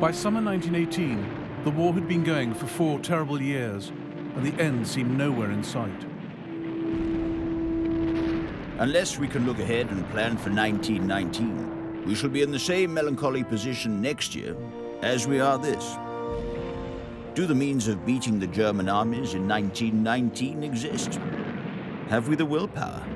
By summer 1918, the war had been going for 4 terrible years, and the end seemed nowhere in sight. Unless we can look ahead and plan for 1919, we shall be in the same melancholy position next year as we are this. Do the means of beating the German armies in 1919 exist? Have we the willpower?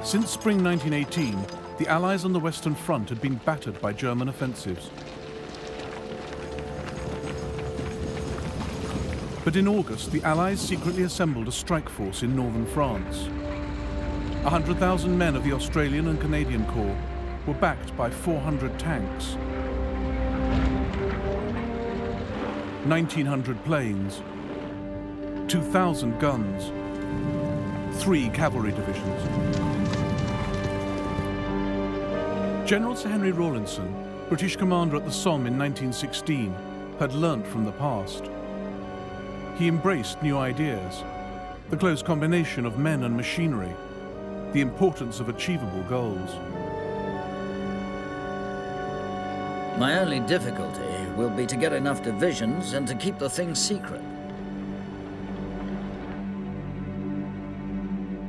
Since spring 1918, the Allies on the Western Front had been battered by German offensives. But in August, the Allies secretly assembled a strike force in northern France. 100,000 men of the Australian and Canadian Corps were backed by 400 tanks, 1,900 planes, 2,000 guns, 3 cavalry divisions. General Sir Henry Rawlinson, British commander at the Somme in 1916, had learnt from the past. He embraced new ideas, the close combination of men and machinery, the importance of achievable goals. My only difficulty will be to get enough divisions and to keep the thing secret.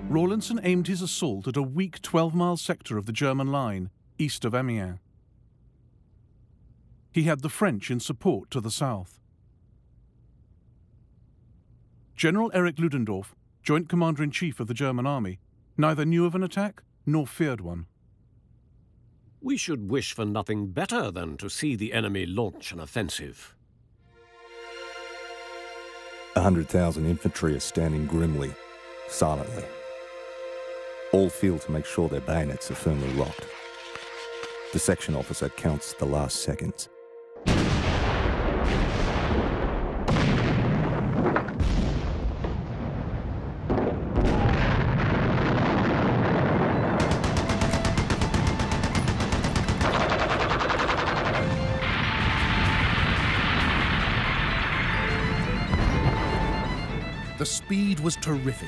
Rawlinson aimed his assault at a weak 12-mile sector of the German line, east of Amiens. He had the French in support to the south. General Erich Ludendorff, Joint Commander-in-Chief of the German Army, neither knew of an attack nor feared one. We should wish for nothing better than to see the enemy launch an offensive. 100,000 infantry are standing grimly, silently. All feel to make sure their bayonets are firmly locked. The section officer counts the last seconds. The speed was terrific.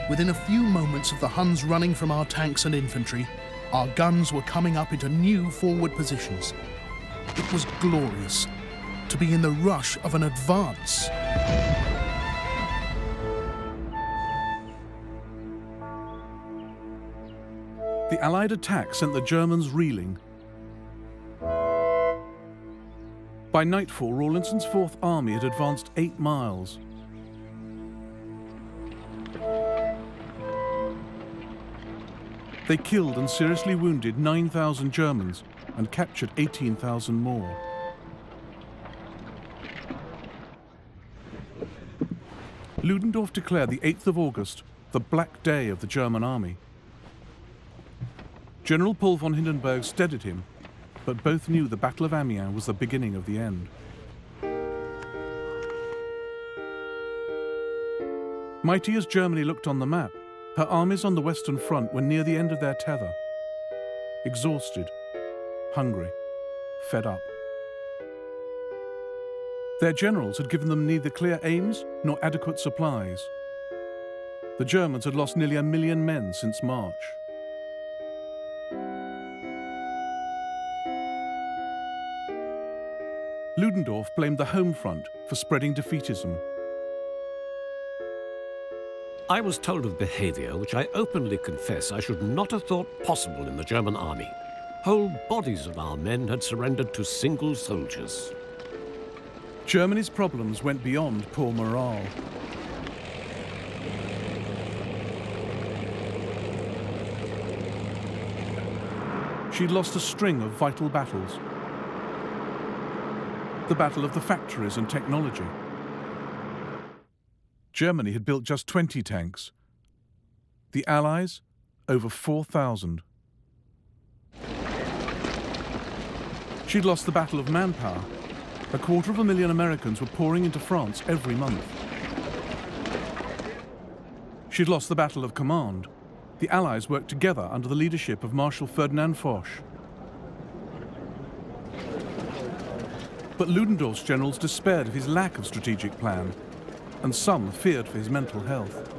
Within a few moments of the Huns running from our tanks and infantry, our guns were coming up into new forward positions. It was glorious to be in the rush of an advance. The Allied attack sent the Germans reeling. By nightfall, Rawlinson's Fourth Army had advanced 8 miles. They killed and seriously wounded 9,000 Germans and captured 18,000 more. Ludendorff declared the 8th of August the Black Day of the German army. General Paul von Hindenburg steadied him, but both knew the Battle of Amiens was the beginning of the end. Mighty as Germany looked on the map, her armies on the Western Front were near the end of their tether. Exhausted, hungry, fed up. Their generals had given them neither clear aims nor adequate supplies. The Germans had lost nearly 1 million men since March. Ludendorff blamed the home front for spreading defeatism. I was told of behavior which I openly confess I should not have thought possible in the German army. Whole bodies of our men had surrendered to single soldiers. Germany's problems went beyond poor morale. She'd lost a string of vital battles. The battle of the factories and technology. Germany had built just 20 tanks. The Allies, over 4,000. She'd lost the battle of manpower. 250,000 Americans were pouring into France every month. She'd lost the battle of command. The Allies worked together under the leadership of Marshal Ferdinand Foch. But Ludendorff's generals despaired of his lack of strategic plan, and some feared for his mental health.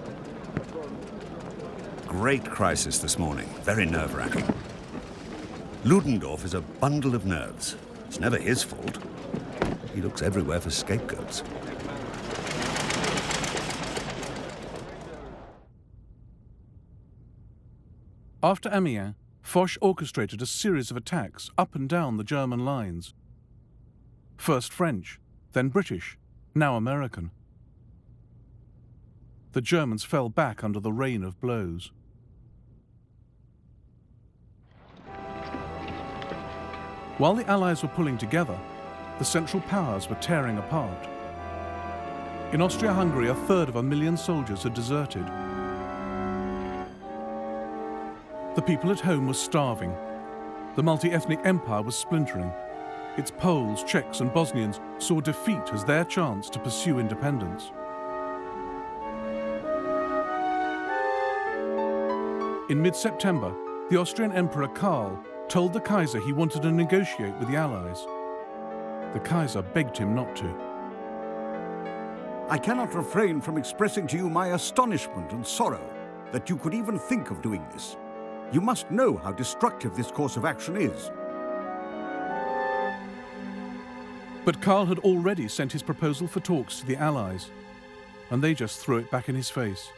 Great crisis this morning, very nerve-wracking. Ludendorff is a bundle of nerves. It's never his fault. He looks everywhere for scapegoats. After Amiens, Foch orchestrated a series of attacks up and down the German lines. First French, then British, now American. The Germans fell back under the rain of blows. While the Allies were pulling together, the Central Powers were tearing apart. In Austria-Hungary, 1/3 soldiers had deserted. The people at home were starving. The multi-ethnic empire was splintering. Its Poles, Czechs and Bosnians saw defeat as their chance to pursue independence. In mid-September, the Austrian Emperor Karl told the Kaiser he wanted to negotiate with the Allies. The Kaiser begged him not to. I cannot refrain from expressing to you my astonishment and sorrow that you could even think of doing this. You must know how destructive this course of action is. But Karl had already sent his proposal for talks to the Allies, and they just threw it back in his face.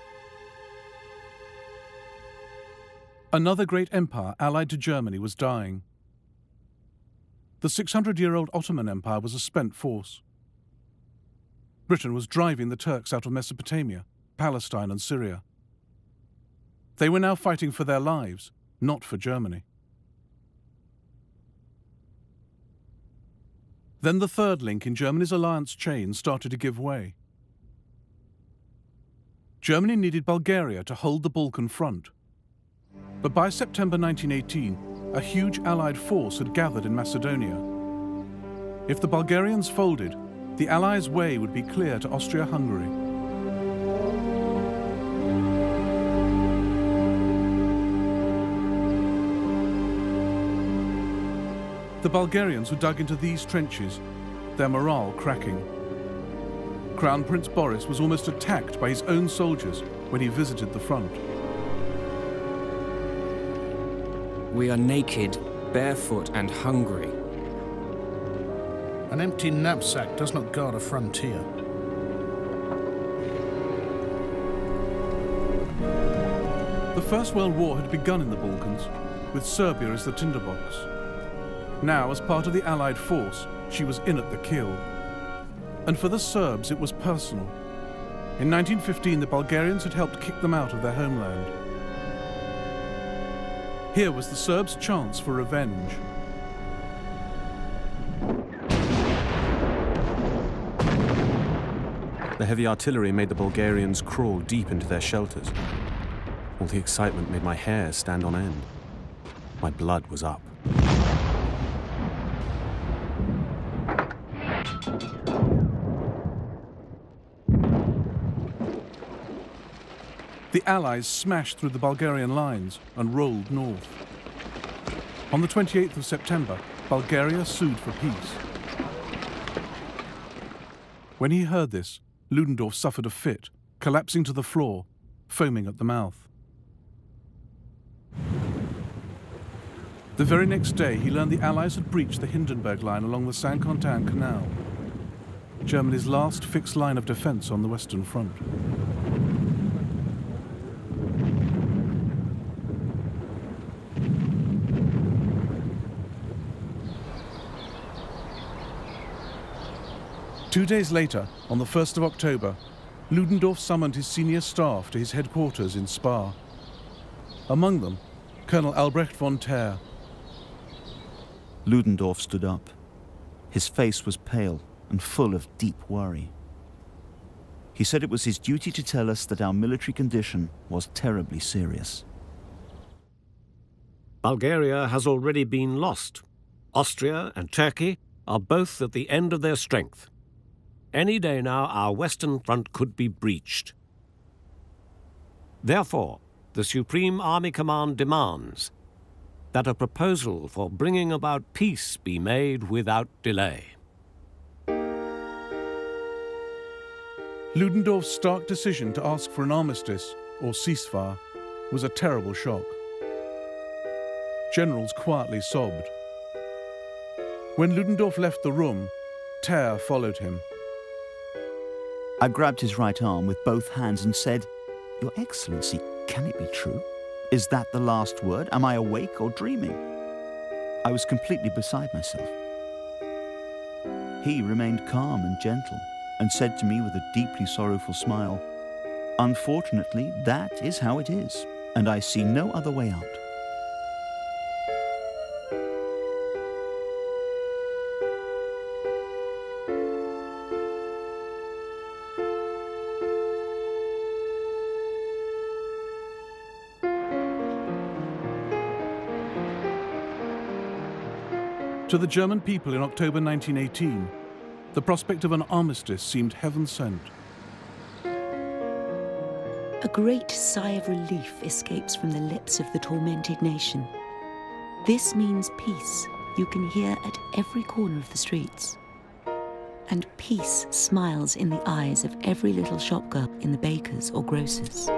Another great empire allied to Germany was dying. The 600-year-old Ottoman Empire was a spent force. Britain was driving the Turks out of Mesopotamia, Palestine and Syria. They were now fighting for their lives, not for Germany. Then the third link in Germany's alliance chain started to give way. Germany needed Bulgaria to hold the Balkan front. But by September 1918, a huge Allied force had gathered in Macedonia. If the Bulgarians folded, the Allies' way would be clear to Austria-Hungary. The Bulgarians were dug into these trenches, their morale cracking. Crown Prince Boris was almost attacked by his own soldiers when he visited the front. We are naked, barefoot and hungry. An empty knapsack does not guard a frontier. The First World War had begun in the Balkans, with Serbia as the tinderbox. Now, as part of the Allied force, she was in at the kill. And for the Serbs, it was personal. In 1915, the Bulgarians had helped kick them out of their homeland. Here was the Serbs' chance for revenge. The heavy artillery made the Bulgarians crawl deep into their shelters. All the excitement made my hair stand on end. My blood was up. The Allies smashed through the Bulgarian lines and rolled north. On the 28th of September, Bulgaria sued for peace. When he heard this, Ludendorff suffered a fit, collapsing to the floor, foaming at the mouth. The very next day, he learned the Allies had breached the Hindenburg Line along the Saint-Quentin Canal, Germany's last fixed line of defense on the Western Front. Two days later, on the 1st of October, Ludendorff summoned his senior staff to his headquarters in Spa. Among them, Colonel Albrecht von Thaer. Ludendorff stood up. His face was pale and full of deep worry. He said it was his duty to tell us that our military condition was terribly serious. Bulgaria has already been lost. Austria and Turkey are both at the end of their strength. Any day now, our Western Front could be breached. Therefore, the Supreme Army Command demands that a proposal for bringing about peace be made without delay. Ludendorff's stark decision to ask for an armistice, or ceasefire, was a terrible shock. Generals quietly sobbed. When Ludendorff left the room, Terre followed him. I grabbed his right arm with both hands and said, "Your Excellency, can it be true? Is that the last word? Am I awake or dreaming?" I was completely beside myself. He remained calm and gentle and said to me with a deeply sorrowful smile, "Unfortunately, that is how it is, and I see no other way out." To the German people in October 1918, the prospect of an armistice seemed heaven-sent. A great sigh of relief escapes from the lips of the tormented nation. This means peace you can hear at every corner of the streets. And peace smiles in the eyes of every little shopgirl in the baker's or grocer's.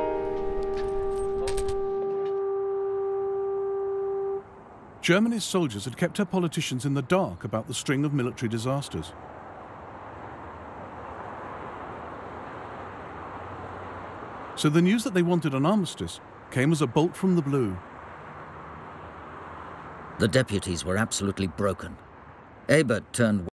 Germany's soldiers had kept her politicians in the dark about the string of military disasters. So the news that they wanted an armistice came as a bolt from the blue. The deputies were absolutely broken. Ebert turned